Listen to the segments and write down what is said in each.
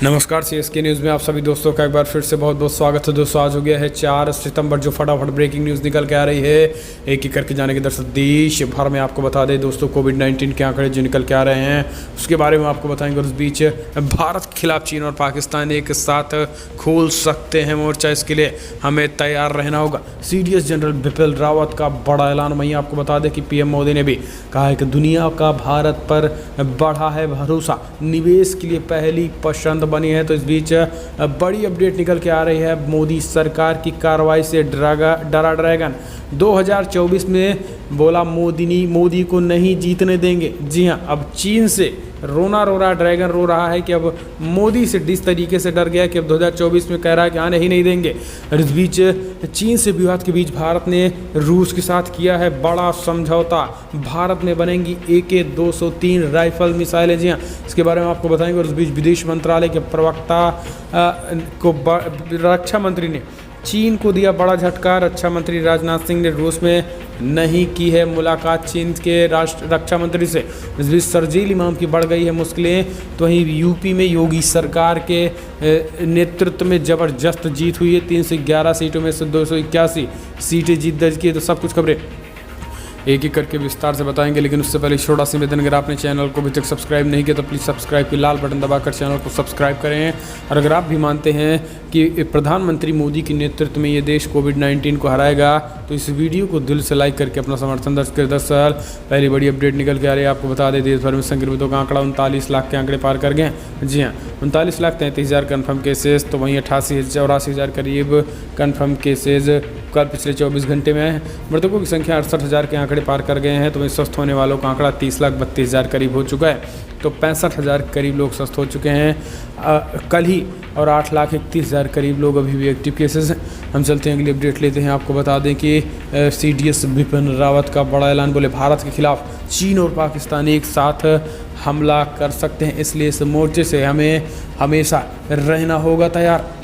नमस्कार, CSK news में आप सभी दोस्तों का एक बार फिर से बहुत बहुत स्वागत है। दोस्तों, आज हो गया है 4 सितंबर, जो फटाफट ब्रेकिंग न्यूज़ निकल के आ रही है एक एक करके जाने के दर्शक देश भर में। आपको बता दें दोस्तों, कोविड-19 के आंकड़े जो निकल के आ रहे हैं उसके बारे में आपको बताएंगे। और उस बीच भारत के खिलाफ चीन और पाकिस्तान एक साथ खोल सकते हैं मोर्चा, इसके लिए हमें तैयार रहना होगा। CDS जनरल बिपिन रावत का बड़ा ऐलान। वहीं आपको बता दें कि PM मोदी ने भी कहा है कि दुनिया का भारत पर बढ़ा है भरोसा, निवेश के लिए पहली पसंद बनी है। तो इस बीच बड़ी अपडेट निकल के आ रही है मोदी सरकार की कार्रवाई से डरा ड्रैगन। 2024 में बोला मोदी को नहीं जीतने देंगे। जी हां, अब चीन से रोना रो रहा ड्रैगन, रो रहा है कि अब मोदी से जिस तरीके से डर गया कि अब 2024 में कह रहा है कि आने ही नहीं देंगे। और इस बीच चीन से विवाद के बीच भारत ने रूस के साथ किया है बड़ा समझौता। भारत में बनेंगी AK-203 राइफल मिसाइलें। जी हाँ, इसके बारे में आपको बताएंगे। और इस बीच विदेश मंत्रालय के प्रवक्ता को रक्षा मंत्री ने चीन को दिया बड़ा झटका। रक्षा मंत्री राजनाथ सिंह ने रूस में नहीं की है मुलाकात चीन के रक्षा मंत्री से। इस बीच शरजील इमाम की बढ़ गई है मुश्किलें। तो वहीं यूपी में योगी सरकार के नेतृत्व में ज़बरदस्त जीत हुई है। 311 सीटों में से 281 सीटें जीत दर्ज की है। तो सब कुछ खबरें एक एक करके विस्तार से बताएंगे, लेकिन उससे पहले छोटा सा निवेदन, अगर आपने चैनल को अभी तक सब्सक्राइब नहीं किया तो प्लीज़ सब्सक्राइब की लाल बटन दबाकर चैनल को सब्सक्राइब करें। और अगर आप भी मानते हैं कि प्रधानमंत्री मोदी के नेतृत्व में ये देश कोविड-19 को हराएगा तो इस वीडियो को दिल से लाइक करके अपना समर्थन दर्ज करें। 10 साल पहली बड़ी अपडेट निकल के आ रही है। आपको बता दें देश भर में संक्रमितों का आंकड़ा 39 लाख के आंकड़े पार कर गए। जी हाँ, 39,33,000 कन्फर्म केसेज। तो वहीं 84,000 करीब कन्फर्म केसेज कल पिछले 24 घंटे में आए हैं। मृतकों की संख्या 68,000 के आंकड़े पार कर गए हैं। तो वहीं स्वस्थ होने वालों का आंकड़ा 30,32,000 करीब हो चुका है। तो 65,000 करीब लोग स्वस्थ हो चुके हैं कल ही, और 8,31,000 करीब लोग अभी भी एक्टिव केसेस हैं। हम चलते हैं अगली अपडेट लेते हैं। आपको बता दें कि CDS बिपिन रावत का बड़ा ऐलान। बोले भारत के खिलाफ चीन और पाकिस्तान एक साथ हमला कर सकते हैं, इसलिए इस मोर्चे से हमें हमेशा रहना होगा तैयार।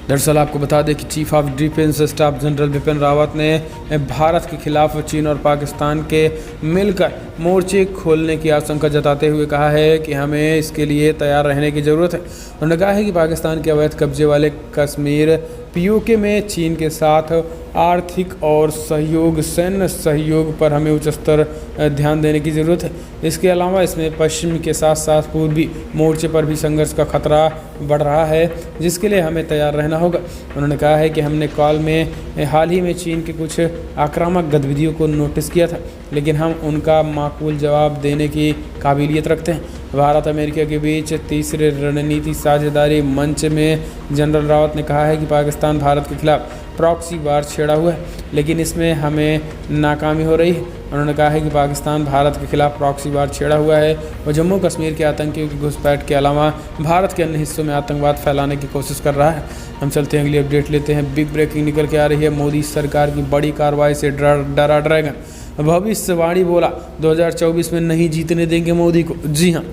दरअसल आपको बता दें कि chief of defence staff general Bipin Rawat ने भारत के खिलाफ चीन और पाकिस्तान के मिलकर मोर्चे खोलने की आशंका जताते हुए कहा है कि हमें इसके लिए तैयार रहने की ज़रूरत है। उन्होंने कहा है कि पाकिस्तान के अवैध कब्जे वाले कश्मीर POK में चीन के साथ आर्थिक और सैन्य सहयोग पर हमें उच्च स्तर ध्यान देने की ज़रूरत है। इसके अलावा इसमें पश्चिम के साथ साथ पूर्वी मोर्चे पर भी संघर्ष का खतरा बढ़ रहा है, जिसके लिए हमें तैयार रहना होगा। उन्होंने कहा है कि हमने कॉल में हाल ही में चीन के कुछ आक्रामक गतिविधियों को नोटिस किया था, लेकिन हम उनका माकूल जवाब देने की काबिलियत रखते हैं। भारत अमेरिका के बीच तीसरे रणनीति साझेदारी मंच में जनरल रावत ने कहा है कि पाकिस्तान भारत के खिलाफ प्रॉक्सी वार छेड़ा हुआ है, लेकिन इसमें हमें नाकामी हो रही है। उन्होंने कहा है कि पाकिस्तान भारत के खिलाफ प्रॉक्सी वार छेड़ा हुआ है और जम्मू कश्मीर के आतंकियों की घुसपैठ के अलावा भारत के अन्य हिस्सों में आतंकवाद फैलाने की कोशिश कर रहा है। हम चलते हैं अगली अपडेट लेते हैं। बिग ब्रेकिंग निकल के आ रही है। मोदी सरकार की बड़ी कार्रवाई से डरा ड्रैगन। भविष्यवाणी बोला 2024 में नहीं जीतने देंगे मोदी को। जी हाँ,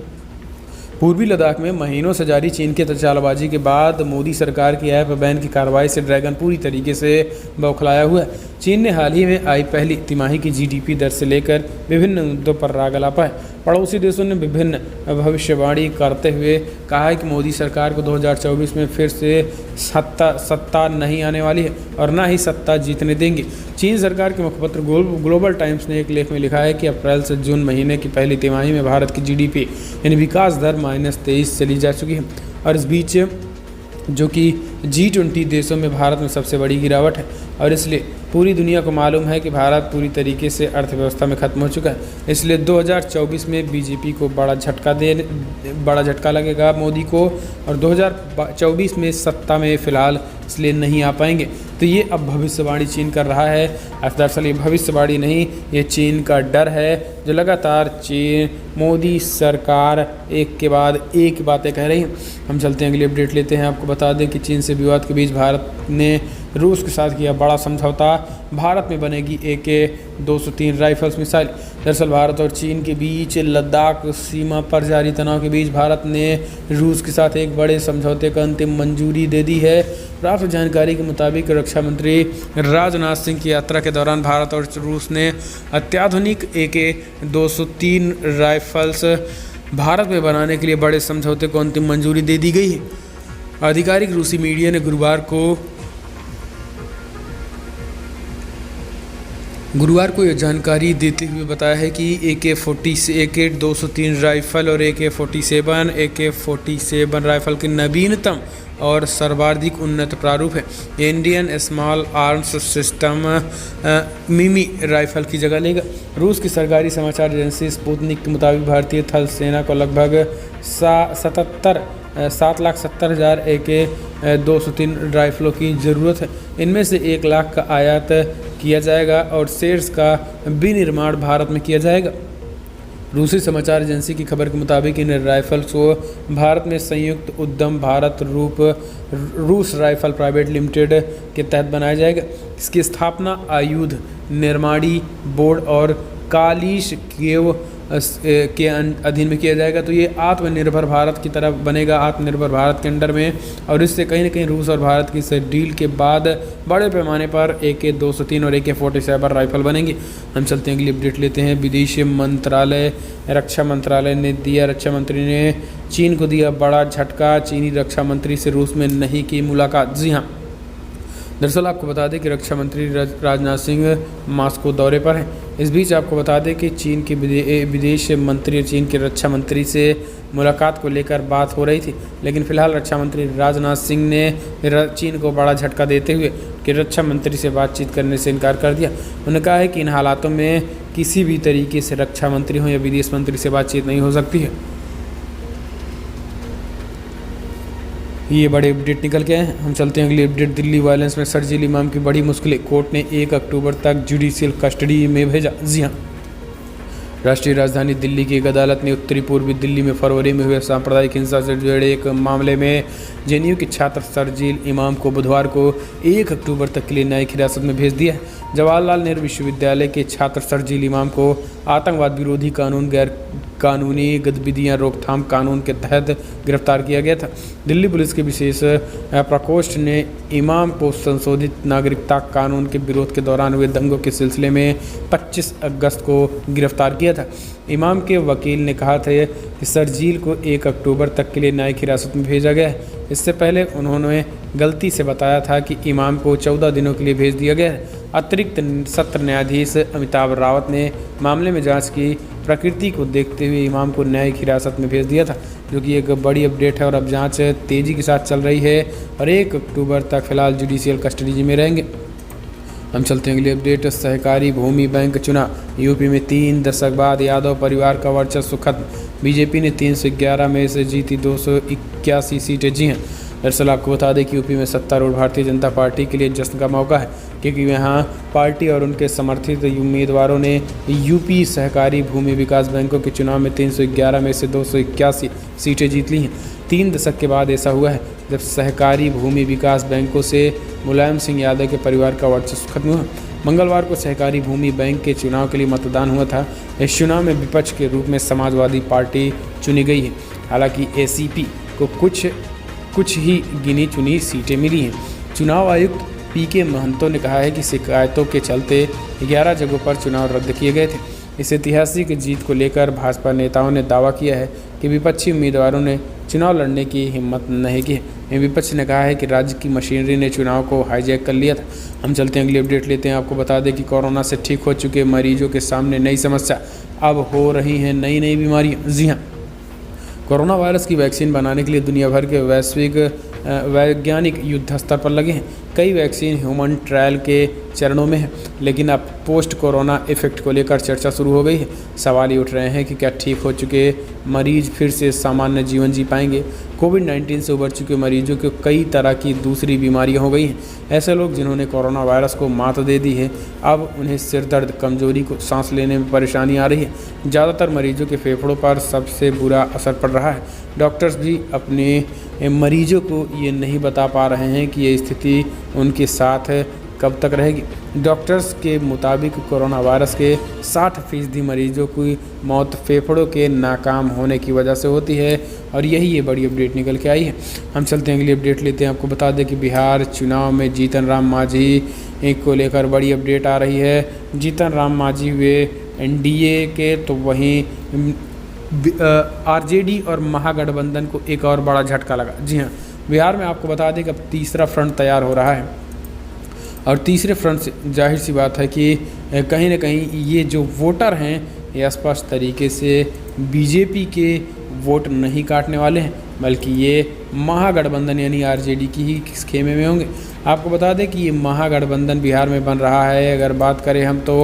पूर्वी लद्दाख में महीनों से जारी चीन के चालबाजी के बाद मोदी सरकार की ऐप बैन की कार्रवाई से ड्रैगन पूरी तरीके से बौखलाया हुआ है। चीन ने हाल ही में आई पहली तिमाही की GDP दर से लेकर विभिन्न मुद्दों पर राग अलापा है। पड़ोसी देशों ने विभिन्न भविष्यवाणी करते हुए कहा है कि मोदी सरकार को 2024 में फिर से सत्ता नहीं आने वाली है और ना ही सत्ता जीतने देंगे। चीन सरकार के मुखपत्र ग्लोबल टाइम्स ने एक लेख में लिखा है कि अप्रैल से जून महीने की पहली तिमाही में भारत की GDP यानी विकास दर -23 चली जा चुकी है। और इस बीच जो कि G20 देशों में भारत में सबसे बड़ी गिरावट है, और इसलिए पूरी दुनिया को मालूम है कि भारत पूरी तरीके से अर्थव्यवस्था में ख़त्म हो चुका है। इसलिए 2024 में BJP को बड़ा झटका लगेगा मोदी को, और 2024 में सत्ता में फ़िलहाल इसलिए नहीं आ पाएंगे। तो ये अब भविष्यवाणी चीन कर रहा है। दरअसल ये भविष्यवाणी नहीं, ये चीन का डर है, जो लगातार चीन मोदी सरकार एक के बाद एक बातें कह रही है। हम चलते हैं अगली अपडेट लेते हैं। आपको बता दें कि चीन से विवाद के बीच भारत ने रूस के साथ किया बड़ा समझौता। भारत में बनेगी AK-203 राइफल्स मिसाइल। दरअसल भारत और चीन के बीच लद्दाख सीमा पर जारी तनाव के बीच भारत ने रूस के साथ एक बड़े समझौते को अंतिम मंजूरी दे दी है। प्राप्त जानकारी के मुताबिक रक्षा मंत्री राजनाथ सिंह की यात्रा के दौरान भारत और रूस ने अत्याधुनिक AK-203 राइफल्स भारत में बनाने के लिए बड़े समझौते को अंतिम मंजूरी दे दी गई है। आधिकारिक रूसी मीडिया ने गुरुवार को यह जानकारी देते हुए बताया है कि AK-203 राइफल और AK-47 राइफल के नवीनतम और सर्वाधिक उन्नत प्रारूप है। इंडियन स्मॉल आर्म्स सिस्टम मिमी राइफल की जगह लेगा। रूस की सरकारी समाचार एजेंसी स्पुतनिक के मुताबिक भारतीय थल सेना को लगभग 7,70,000 AK-203 राइफलों की ज़रूरत है। इनमें से 1 लाख का आयात किया जाएगा और शेष का विनिर्माण भारत में किया जाएगा। रूसी समाचार एजेंसी की खबर के मुताबिक इन राइफल्स को भारत में संयुक्त उद्यम रूस राइफल प्राइवेट लिमिटेड के तहत बनाया जाएगा। इसकी स्थापना आयुध निर्माणी बोर्ड और कालिश केव के अधीन में किया जाएगा। तो ये आत्मनिर्भर भारत की तरफ बनेगा, आत्मनिर्भर भारत के अंडर में, और इससे कहीं ना कहीं रूस और भारत की इस डील के बाद बड़े पैमाने पर AK-203 और AK-47 राइफल बनेंगे। हम चलते हैं अगली अपडेट लेते हैं। विदेश मंत्रालय रक्षा मंत्रालय ने दिया, रक्षा मंत्री ने चीन को दिया बड़ा झटका। चीनी रक्षा मंत्री से रूस में नहीं की मुलाकात। जी हाँ, दरअसल आपको बता दें कि रक्षा मंत्री राजनाथ सिंह मॉस्को दौरे पर हैं। इस बीच आपको बता दें कि चीन के विदेश मंत्री, चीन के रक्षा मंत्री से मुलाकात को लेकर बात हो रही थी, लेकिन फिलहाल रक्षा मंत्री राजनाथ सिंह ने चीन को बड़ा झटका देते हुए कि रक्षा मंत्री से बातचीत करने से इनकार कर दिया। उन्होंने कहा है कि इन हालातों में किसी भी तरीके से रक्षा मंत्री हो या विदेश मंत्री से बातचीत नहीं हो सकती है। ये बड़े अपडेट निकल के हैं। हम चलते हैं अगली अपडेट। दिल्ली वायलेंस में शरजील इमाम की बड़ी मुश्किलें, कोर्ट ने 1 अक्टूबर तक जुडिशियल कस्टडी में भेजा। जी हाँ, राष्ट्रीय राजधानी दिल्ली की एक अदालत ने उत्तरी पूर्वी दिल्ली में फरवरी में हुए सांप्रदायिक हिंसा से जुड़े एक मामले में JNU के छात्र शरजील इमाम को बुधवार को 1 अक्टूबर तक के लिए न्यायिक हिरासत में भेज दिया है। जवाहरलाल नेहरू विश्वविद्यालय के छात्र शरजील इमाम को आतंकवाद विरोधी कानून, गैर कानूनी गतिविधियां रोकथाम कानून के तहत गिरफ्तार किया गया था। दिल्ली पुलिस के विशेष प्रकोष्ठ ने इमाम को संशोधित नागरिकता कानून के विरोध के दौरान हुए दंगों के सिलसिले में 25 अगस्त को गिरफ्तार किया था। इमाम के वकील ने कहा था कि शरजील को 1 अक्टूबर तक के लिए न्यायिक हिरासत में भेजा गया है। इससे पहले उन्होंने गलती से बताया था कि इमाम को 14 दिनों के लिए भेज दिया गया है। अतिरिक्त सत्र न्यायाधीश अमिताभ रावत ने मामले में जांच की प्रकृति को देखते हुए इमाम को न्यायिक हिरासत में भेज दिया था, जो कि एक बड़ी अपडेट है। और अब जांच तेज़ी के साथ चल रही है और 1 अक्टूबर तक फिलहाल जुडिशियल कस्टडी में रहेंगे। हम चलते हैं अगली अपडेट। सहकारी भूमि बैंक चुनाव, यूपी में 3 दशक बाद यादव परिवार का वर्चस्व खत्म। बीजेपी ने 311 में से जीती 281 सीटें। जी हाँ, दरअसल आपको बता दें कि यूपी में सत्तारूढ़ भारतीय जनता पार्टी के लिए जश्न का मौका है, क्योंकि यहाँ पार्टी और उनके समर्थित उम्मीदवारों ने यूपी सहकारी भूमि विकास बैंकों के चुनाव में 311 में से 281 सीटें जीत ली हैं। 3 दशक के बाद ऐसा हुआ है जब सहकारी भूमि विकास बैंकों से मुलायम सिंह यादव के परिवार का वर्चस्व खत्म हुआ। मंगलवार को सहकारी भूमि बैंक के चुनाव के लिए मतदान हुआ था। इस चुनाव में विपक्ष के रूप में समाजवादी पार्टी चुनी गई है। हालांकि ACP को कुछ ही गिनी चुनी सीटें मिली हैं। चुनाव आयुक्त PK महंतो ने कहा है कि शिकायतों के चलते 11 जगहों पर चुनाव रद्द किए गए थे। इस ऐतिहासिक जीत को लेकर भाजपा नेताओं ने दावा किया है कि विपक्षी उम्मीदवारों ने चुनाव लड़ने की हिम्मत नहीं की है। विपक्ष ने कहा है कि राज्य की मशीनरी ने चुनाव को हाईजैक कर लिया था। हम चलते हैं अगली अपडेट लेते हैं। आपको बता दें कि कोरोना से ठीक हो चुके मरीजों के सामने नई समस्या, अब हो रही हैं नई बीमारियाँ। जी हाँ, कोरोना वायरस की वैक्सीन बनाने के लिए दुनिया भर के वैज्ञानिक युद्ध स्तर पर लगे हैं। कई वैक्सीन ह्यूमन ट्रायल के चरणों में है, लेकिन अब पोस्ट कोरोना इफेक्ट को लेकर चर्चा शुरू हो गई है। सवाल ये उठ रहे हैं कि क्या ठीक हो चुके मरीज फिर से सामान्य जीवन जी पाएंगे। कोविड-19 से उबर चुके मरीजों को कई तरह की दूसरी बीमारियां हो गई हैं। ऐसे लोग जिन्होंने कोरोना वायरस को मात दे दी है, अब उन्हें सिर दर्द, कमजोरी को सांस लेने में परेशानी आ रही है। ज़्यादातर मरीजों के फेफड़ों पर सबसे बुरा असर पड़ रहा है। डॉक्टर्स भी अपने मरीजों को ये नहीं बता पा रहे हैं कि ये स्थिति उनके साथ कब तक रहेगी। डॉक्टर्स के मुताबिक कोरोना वायरस के 60% मरीजों की मौत फेफड़ों के नाकाम होने की वजह से होती है, और यही ये बड़ी अपडेट निकल के आई है। हम चलते हैं अगली अपडेट लेते हैं। आपको बता दें कि बिहार चुनाव में जीतन राम मांझी को लेकर बड़ी अपडेट आ रही है। जीतन राम मांझी हुए NDA के, तो वहीं आरजेडी और महागठबंधन को एक और बड़ा झटका लगा। जी हाँ, बिहार में आपको बता दें कि अब तीसरा फ्रंट तैयार हो रहा है और तीसरे फ्रंट से जाहिर सी बात है कि कहीं ना कहीं ये जो वोटर हैं ये स्पष्ट तरीके से बीजेपी के वोट नहीं काटने वाले हैं, बल्कि ये महागठबंधन यानी आरजेडी की ही खेमे में होंगे। आपको बता दें कि ये महागठबंधन बिहार में बन रहा है। अगर बात करें हम तो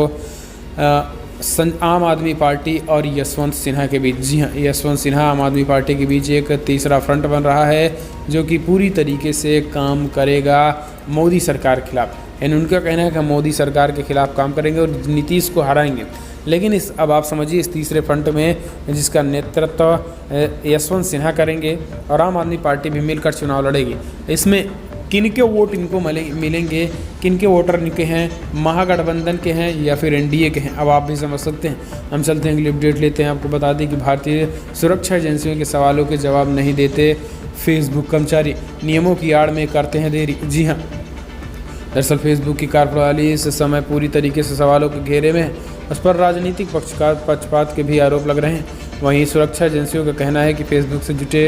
आम आदमी पार्टी और यशवंत सिन्हा के बीच, जी हाँ, यशवंत सिन्हा आम आदमी पार्टी के बीच एक तीसरा फ्रंट बन रहा है जो कि पूरी तरीके से काम करेगा मोदी सरकार के खिलाफ। यानी उनका कहना है कि हम मोदी सरकार के खिलाफ काम करेंगे और नीतीश को हराएंगे। लेकिन अब आप समझिए इस तीसरे फ्रंट में जिसका नेतृत्व यशवंत सिन्हा करेंगे और आम आदमी पार्टी भी मिलकर चुनाव लड़ेगी, इसमें किनके वोट इनको मिलेंगे, किनके वोटर इनके हैं, महागठबंधन के हैं या फिर एनडीए के हैं, अब आप भी समझ सकते हैं। हम चलते हैं अगली अपडेट लेते हैं। आपको बता दें कि भारतीय सुरक्षा एजेंसियों के सवालों के जवाब नहीं देते फेसबुक कर्मचारी, नियमों की आड़ में करते हैं देरी। जी हाँ, दरअसल फेसबुक की कार्यप्रणाली इस समय पूरी तरीके से सवालों के घेरे में है। उस पर राजनीतिक पक्षपात के भी आरोप लग रहे हैं। वहीं सुरक्षा एजेंसियों का कहना है कि फेसबुक से जुटे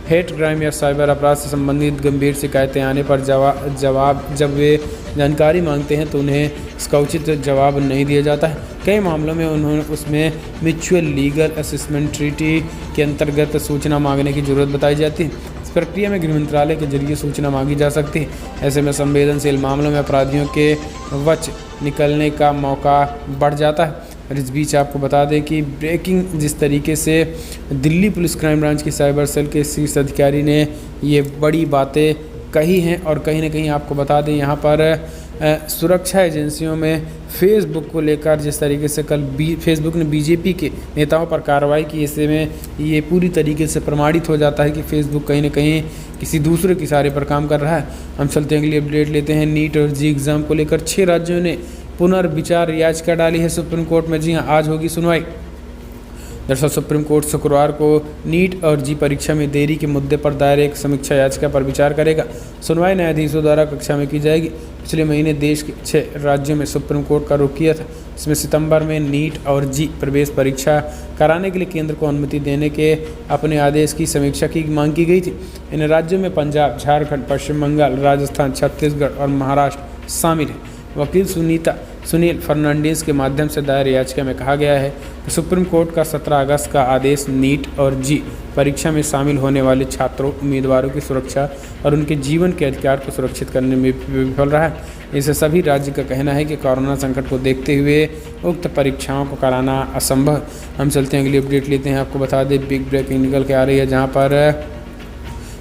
हेट क्राइम या साइबर अपराध से संबंधित गंभीर शिकायतें आने पर जब वे जानकारी मांगते हैं तो उन्हें इसका उचित जवाब नहीं दिया जाता है। कई मामलों में उन्होंने उसमें म्यूचुअल लीगल असेसमेंट ट्रीटी के अंतर्गत सूचना मांगने की जरूरत बताई जाती है। इस प्रक्रिया में गृह मंत्रालय के जरिए सूचना मांगी जा सकती है। ऐसे में संवेदनशील मामलों में अपराधियों के वच निकलने का मौका बढ़ जाता है। और इस बीच आपको बता दें कि ब्रेकिंग जिस तरीके से दिल्ली पुलिस क्राइम ब्रांच की साइबर सेल के शीर्ष अधिकारी ने ये बड़ी बातें कही हैं और कहीं ना कहीं आपको बता दें यहाँ पर सुरक्षा एजेंसियों में फेसबुक को लेकर जिस तरीके से कल फेसबुक ने बीजेपी के नेताओं पर कार्रवाई की, ऐसे में ये पूरी तरीके से प्रमाणित हो जाता है कि फेसबुक कहीं ना कहीं किसी दूसरे के इशारे पर काम कर रहा है। हम चलते हैं अगली अपडेट लेते हैं। नीट और जी एग्ज़ाम को लेकर 6 राज्यों ने पुनर्विचार याचिका डाली है सुप्रीम कोर्ट में। जी हाँ, आज होगी सुनवाई। दरअसल सुप्रीम कोर्ट शुक्रवार को नीट और जी परीक्षा में देरी के मुद्दे पर दायर एक समीक्षा याचिका पर विचार करेगा। सुनवाई न्यायाधीशों द्वारा कक्षा में की जाएगी। पिछले महीने देश के 6 राज्यों में सुप्रीम कोर्ट का रुख किया था। इसमें सितंबर में नीट और जी प्रवेश परीक्षा कराने के लिए केंद्र को अनुमति देने के अपने आदेश की समीक्षा की मांग की गई थी। इन राज्यों में पंजाब, झारखंड, पश्चिम बंगाल, राजस्थान, छत्तीसगढ़ और महाराष्ट्र शामिल हैं। वकील सुनील फर्नांडीज के माध्यम से दायर याचिका में कहा गया है कि सुप्रीम कोर्ट का 17 अगस्त का आदेश नीट और जी परीक्षा में शामिल होने वाले छात्रों, उम्मीदवारों की सुरक्षा और उनके जीवन के अधिकार को सुरक्षित करने में विफल रहा है। इससे सभी राज्य का कहना है कि कोरोना संकट को देखते हुए उक्त परीक्षाओं को कराना असंभव। हम चलते हैं अगली अपडेट लेते हैं। आपको बता दें बिग ब्रेकिंग निकल के आ रही है, जहाँ पर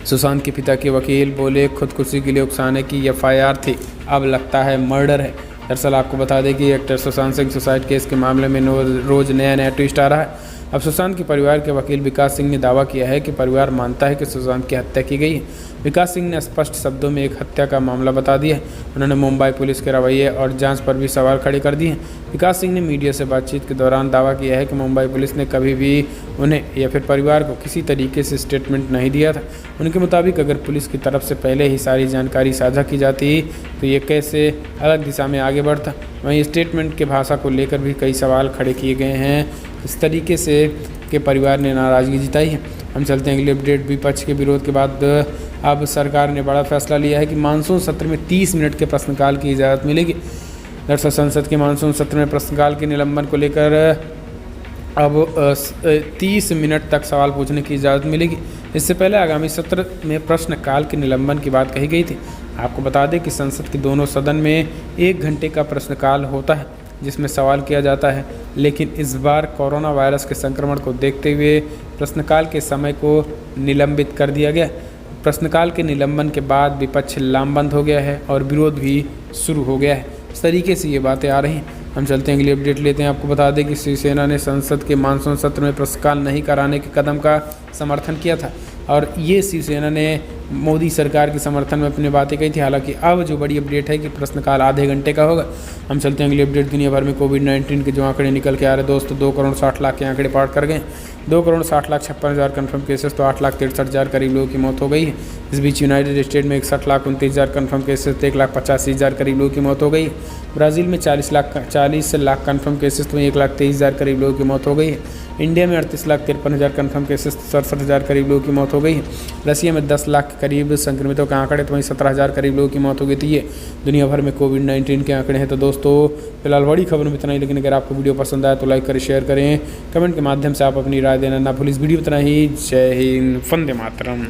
सुशांत के पिता के वकील बोले खुदकुशी के लिए उकसाने की एफआईआर थी, अब लगता है मर्डर है। दरअसल आपको बता दें कि actor Sushant Singh suicide case के मामले में रोज़ नया ट्विस्ट आ रहा है। अब सुशांत के परिवार के वकील विकास सिंह ने दावा किया है कि परिवार मानता है कि सुशांत की हत्या की गई है। विकास सिंह ने स्पष्ट शब्दों में एक हत्या का मामला बता दिया है। उन्होंने मुंबई पुलिस के रवैये और जांच पर भी सवाल खड़े कर दिए हैं। विकास सिंह ने मीडिया से बातचीत के दौरान दावा किया है कि मुंबई पुलिस ने कभी भी उन्हें या फिर परिवार को किसी तरीके से स्टेटमेंट नहीं दिया था। उनके मुताबिक अगर पुलिस की तरफ से पहले ही सारी जानकारी साझा की जाती तो ये कैसे अलग दिशा में आगे बढ़ता। वहीं स्टेटमेंट के भाषा को लेकर भी कई सवाल खड़े किए गए हैं। इस तरीके से के परिवार ने नाराज़गी जताई है। हम चलते हैं अगले अपडेट। विपक्ष के विरोध के बाद अब सरकार ने बड़ा फैसला लिया है कि मानसून सत्र में 30 मिनट के प्रश्नकाल की इजाज़त मिलेगी। दरअसल संसद के मानसून सत्र में प्रश्नकाल के निलंबन को लेकर अब 30 मिनट तक सवाल पूछने की इजाज़त मिलेगी। इससे पहले आगामी सत्र में प्रश्नकाल के निलंबन की बात कही गई थी। आपको बता दें कि संसद के दोनों सदन में 1 घंटे का प्रश्नकाल होता है जिसमें सवाल किया जाता है, लेकिन इस बार कोरोना वायरस के संक्रमण को देखते हुए प्रश्नकाल के समय को निलंबित कर दिया गया। प्रश्नकाल के निलंबन के बाद विपक्ष लामबंद हो गया है और विरोध भी शुरू हो गया है। इस तरीके से ये बातें आ रही हैं। हम चलते हैं अगली अपडेट लेते हैं। आपको बता दें कि शिवसेना ने संसद के मानसून सत्र में प्रश्नकाल नहीं कराने के कदम का समर्थन किया था और ये शिवसेना ने मोदी सरकार के समर्थन में अपनी बातें कही थी। हालांकि अब जो बड़ी अपडेट है कि प्रश्नकाल आधे घंटे का होगा। हम चलते हैं अगली अपडेट। दुनिया भर में कोविड-19 के जो आंकड़े निकल के आ रहे हैं दोस्तों, 2 करोड़ 60 लाख के आंकड़े पार कर गए। 2 करोड़ 60 लाख 56 हज़ार कन्फर्म केसेस, तो 8 लाख 63 हज़ार करीब लोगों की मौत हो गई है। इस बीच यूनाइटेड स्टेट में 61 लाख 29 हज़ार कन्फर्म केसेस, तो 1 लाख 85 हज़ार करीब लोगों की मौत हो गई है। ब्राज़ील में 40 लाख कन्फर्म केसेस, तो 1 लाख 23 हज़ार करीब लोगों की मौत हो गई है। इंडिया में 38 लाख 53 हज़ार कन्फर्म केसेस, 67 हज़ार करीब लोगों की मौत हो गई है। रसिया में 10 लाख करीब संक्रमितों का आंकड़े, तो वहीं 17 हज़ार करीब लोगों की मौत हो गई थी। ये दुनिया भर में कोविड-19 के आंकड़े हैं। तो दोस्तों फिलहाल बड़ी खबर में इतना ही, लेकिन अगर आपको वीडियो पसंद आए तो लाइक करें, शेयर करें, कमेंट के माध्यम से आप अपनी राय देना ना भूलिए। इस वीडियो इतना ही। जय हिंद, वंदे मातरम।